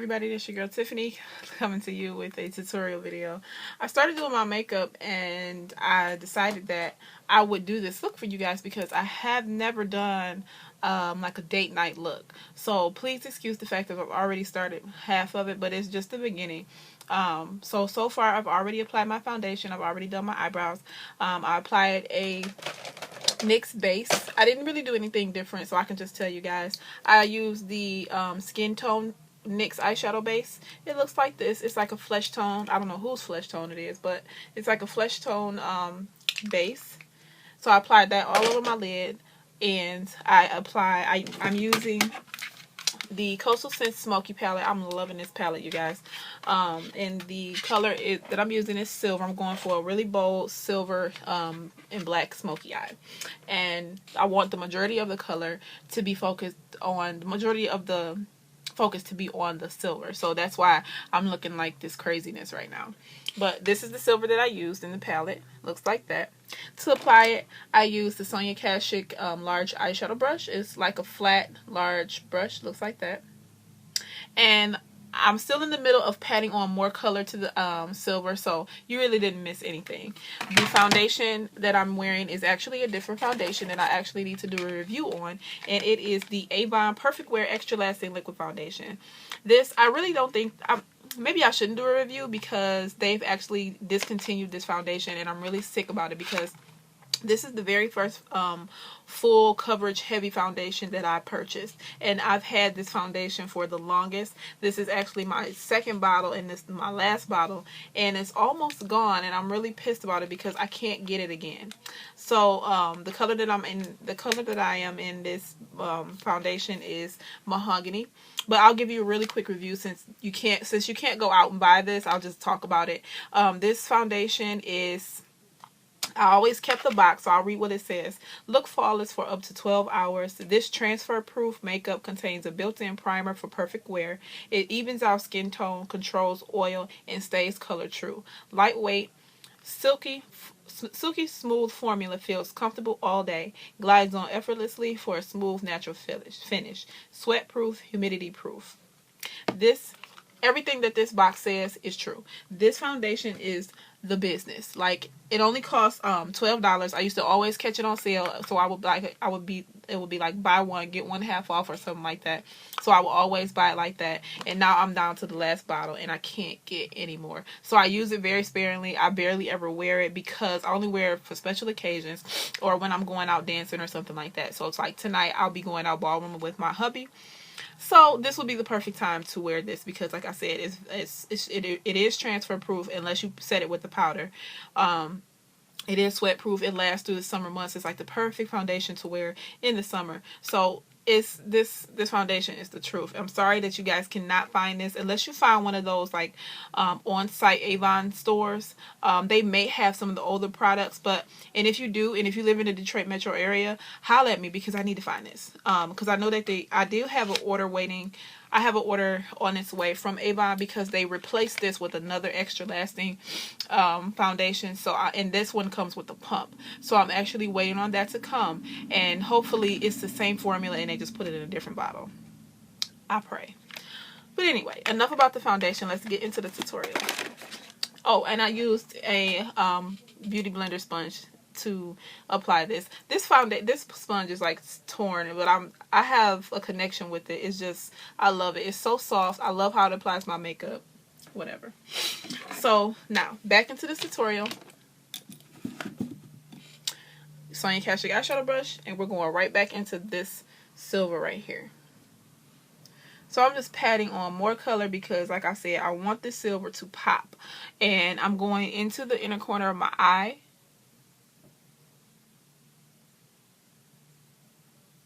everybody, this is your girl Tiffany coming to you with a tutorial video. I started doing my makeup and I decided that I would do this look for you guys because I have never done like a date night look. So please excuse the fact that I've already started half of it, but it's just the beginning. So far I've already applied my foundation. I've already done my eyebrows. I applied a NYX base. I didn't really do anything different, so I can just tell you guys. I used the skin tone NYX eyeshadow base. It looks like this. It's like a flesh tone. I don't know whose flesh tone it is, but it's like a flesh tone base. So I applied that all over my lid, and I'm using the Coastal Scents Smoky palette. I'm loving this palette, you guys. And the color that I'm using is silver. I'm going for a really bold silver and black smoky eye. And I want the majority of the color to be focused on, the majority of the focus to be on the silver. So that's why I'm looking like this craziness right now. But this is the silver that I used in the palette. Looks like that. To apply it, I used the Sonia Kashuk large eyeshadow brush. It's like a flat, large brush. Looks like that. And I'm still in the middle of patting on more color to the silver, so you really didn't miss anything. The foundation that I'm wearing is actually a different foundation that I actually need to do a review on, and it is the Avon Perfect Wear Extra Lasting Liquid Foundation. This, I really don't think, maybe I shouldn't do a review because they've actually discontinued this foundation, and I'm really sick about it because this is the very first full coverage heavy foundation that I purchased, and I've had this foundation for the longest. This is actually my second bottle, and this is my last bottle, and it's almost gone, and I'm really pissed about it because I can't get it again. So the color that I am in this foundation is mahogany. But I'll give you a really quick review since you can't go out and buy this. I'll just talk about it. This foundation is, I always kept the box, so I'll read what it says. Look flawless for up to 12 hours. This transfer-proof makeup contains a built-in primer for perfect wear. It evens out skin tone, controls oil, and stays color true. Lightweight, silky smooth formula feels comfortable all day. Glides on effortlessly for a smooth, natural finish. Sweat-proof, humidity-proof. Everything that this box says is true. This foundation is the business. Like, it only costs $12. I used to always catch it on sale, so it would be like buy one get one half off or something like that. So I will always buy it like that. And now I'm down to the last bottle and I can't get any more. So I use it very sparingly. I barely ever wear it because I only wear it for special occasions or when I'm going out dancing or something like that. So it's like tonight I'll be going out ballroom with my hubby. So this would be the perfect time to wear this because, like I said, it is transfer proof unless you set it with the powder. It is sweat proof. It lasts through the summer months. It's like the perfect foundation to wear in the summer. So this foundation is the truth. I'm sorry that you guys cannot find this unless you find one of those like on-site Avon stores. They may have some of the older products, and if you do, and if you live in the Detroit metro area, holler at me because I need to find this. Because I know that I do have an order waiting. I have an order on its way from Avon because they replaced this with another extra lasting foundation. And this one comes with a pump. So I'm actually waiting on that to come. And hopefully it's the same formula and they just put it in a different bottle. I pray. But anyway, enough about the foundation. Let's get into the tutorial. Oh, and I used a beauty blender sponge to apply this. This sponge is like torn, but I have a connection with it. It's just, I love it. It's so soft. I love how it applies my makeup. Whatever. So now back into this tutorial. Sonia Kashuk eyeshadow brush, and we're going right back into this silver right here. So I'm just patting on more color because, like I said, I want this silver to pop. And I'm going into the inner corner of my eye.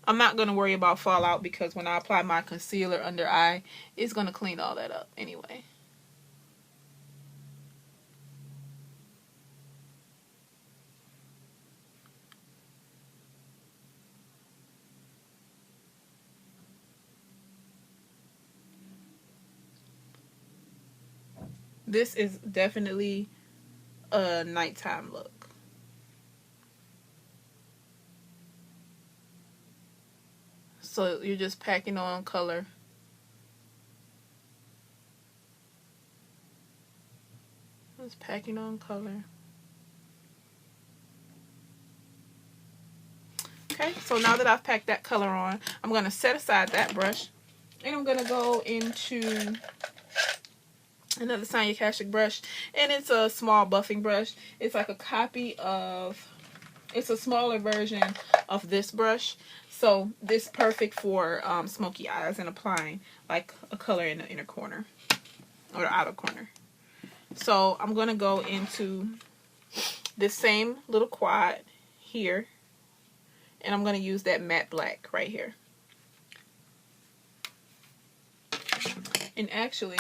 I'm not going to worry about fallout because when I apply my concealer under eye, it's going to clean all that up anyway. This is definitely a nighttime look. So you're just packing on color Just packing on color. Okay, so now that I've packed that color on, I'm going to set aside that brush. And I'm going to go into another Sanyo-Kashuk brush. And it's a small buffing brush. It's like a copy of, it's a smaller version of this brush. So this is perfect for smoky eyes and applying like a color in the inner corner or the outer corner. So I'm going to go into this same little quad here. And I'm going to use that matte black right here. And actually,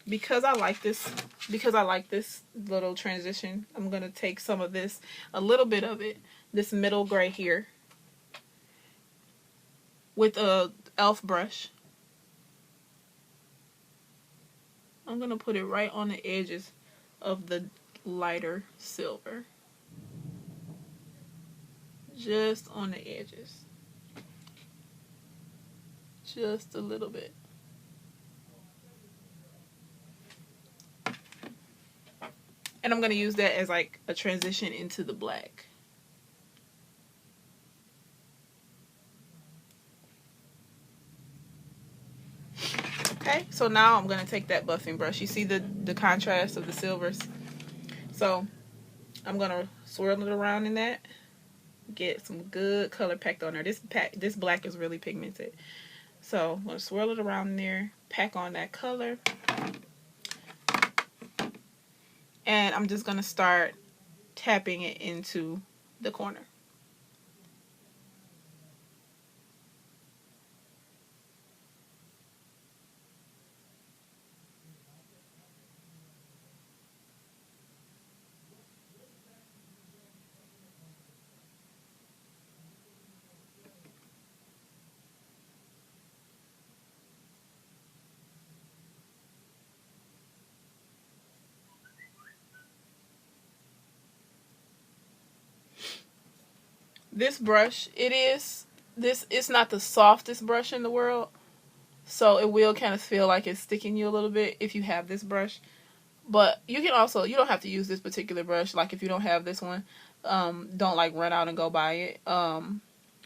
because I like this little transition, I'm going to take some of this, a little bit of it, this middle gray here, with a e.l.f. brush. I'm going to put it right on the edges of the lighter silver. Just on the edges. Just a little bit. And I'm going to use that as like a transition into the black. Okay, so now I'm going to take that buffing brush. You see the contrast of the silvers? So I'm going to swirl it around in that. Get some good color packed on there. This black is really pigmented. So I'm going to swirl it around in there, pack on that color. And I'm just going to start tapping it into the corner. This brush, it's not the softest brush in the world, so it will kind of feel like it's sticking you a little bit if you have this brush. But you can also, you don't have to use this particular brush. Like if you don't have this one, don't like run out and go buy it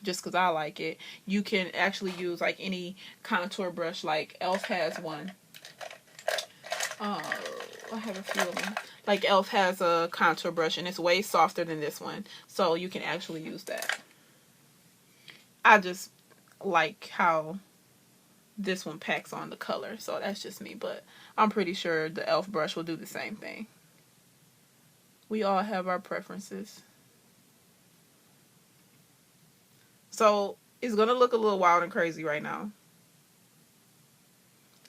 just because I like it. You can actually use like any contour brush, like e.l.f. has one. I have a few of them. Like e.l.f. has a contour brush and it's way softer than this one. So you can actually use that. I just like how this one packs on the color. So that's just me. But I'm pretty sure the e.l.f. brush will do the same thing. We all have our preferences. So it's going to look a little wild and crazy right now.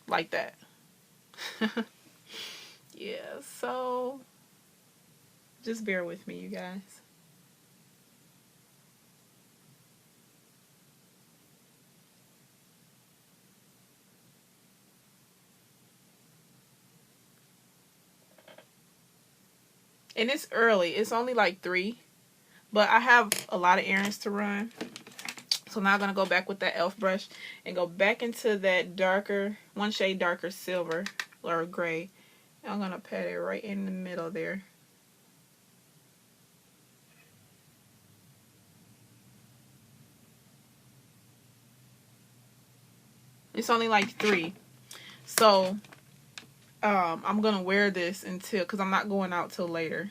Like that. Yeah, so just bear with me, you guys. And it's early. It's only like 3. But I have a lot of errands to run. So now I'm going to go back with that e.l.f. brush and go back into that darker, one shade darker silver or gray. And I'm going to pat it right in the middle there. It's only like 3. So I'm going to wear this until, because I'm not going out till later.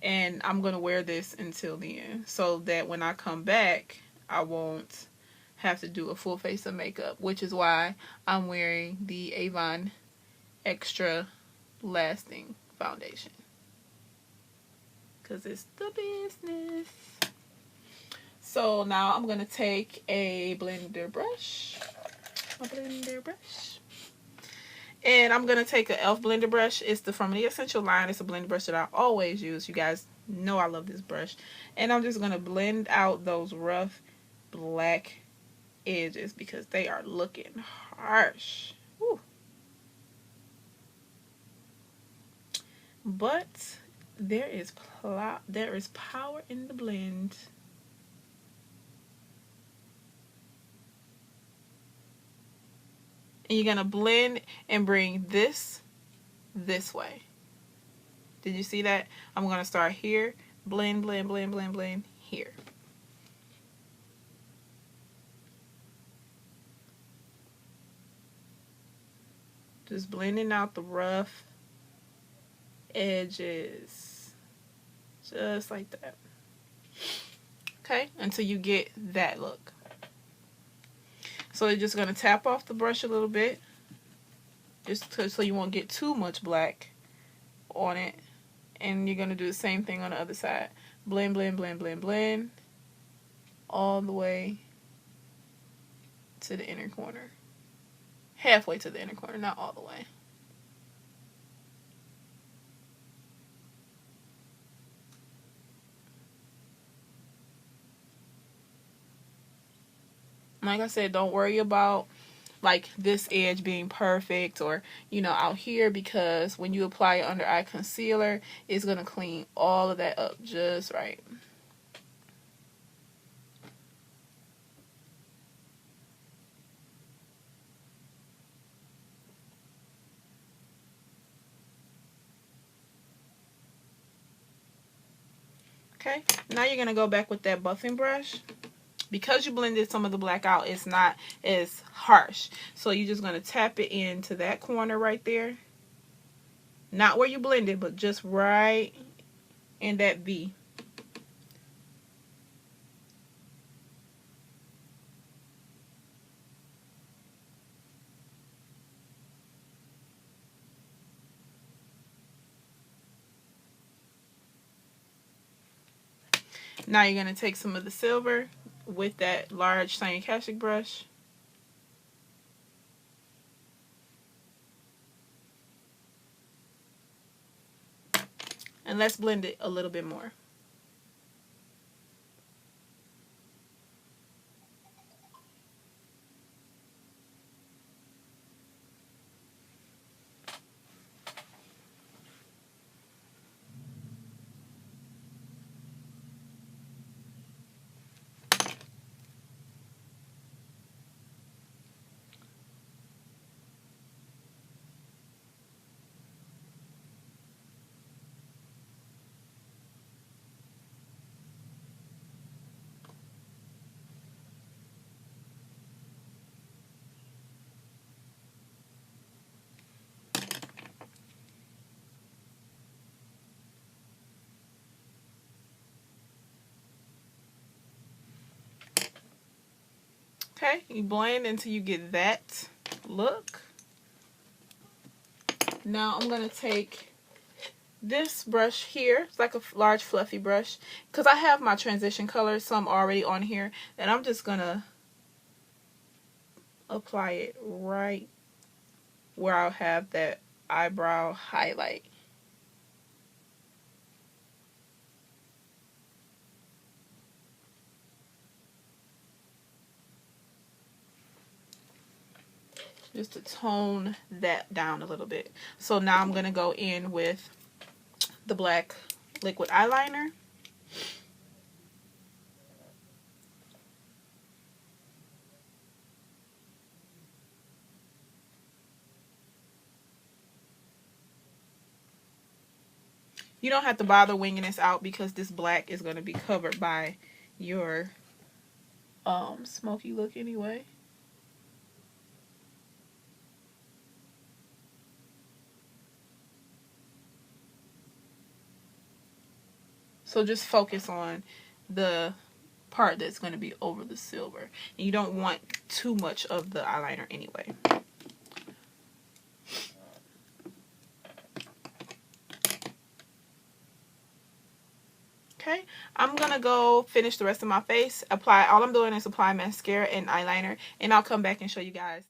And I'm going to wear this until then. So that when I come back, I won't have to do a full face of makeup. Which is why I'm wearing the Avon Extra Lasting Foundation. Because it's the business. So now I'm going to take a blender brush. And I'm going to take an e.l.f. blender brush. It's from the Essential line. It's a blender brush that I always use. You guys know I love this brush. And I'm just going to blend out those rough black edges because they are looking harsh. Whew. But there is power in the blend. And you're going to blend and bring this way. Did you see that? I'm going to start here. Blend, blend, blend, blend, blend here. Just blending out the rough edges. Just like that. Okay, until you get that look. So you're just going to tap off the brush a little bit. Just so you won't get too much black on it. And you're going to do the same thing on the other side. Blend, blend, blend, blend, blend. All the way to the inner corner. Halfway to the inner corner, not all the way. Like I said, don't worry about like this edge being perfect or, you know, out here, because when you apply your under eye concealer, it's going to clean all of that up just right. Okay, now you're going to go back with that buffing brush. Because you blended some of the black out, it's not as harsh. So you're just going to tap it into that corner right there. Not where you blended, but just right in that V. Now you're going to take some of the silver with that large Shiny-Kashik brush. And let's blend it a little bit more. Okay, you blend until you get that look. Now I'm going to take this brush here. It's like a large fluffy brush, because I have my transition colors, some already on here, and I'm just going to apply it right where I'll have that eyebrow highlight. Just to tone that down a little bit. So now I'm going to go in with the black liquid eyeliner. You don't have to bother winging this out because this black is going to be covered by your smoky look anyway. So just focus on the part that's going to be over the silver. And you don't want too much of the eyeliner anyway. Okay, I'm going to go finish the rest of my face. All I'm doing is apply mascara and eyeliner, and I'll come back and show you guys.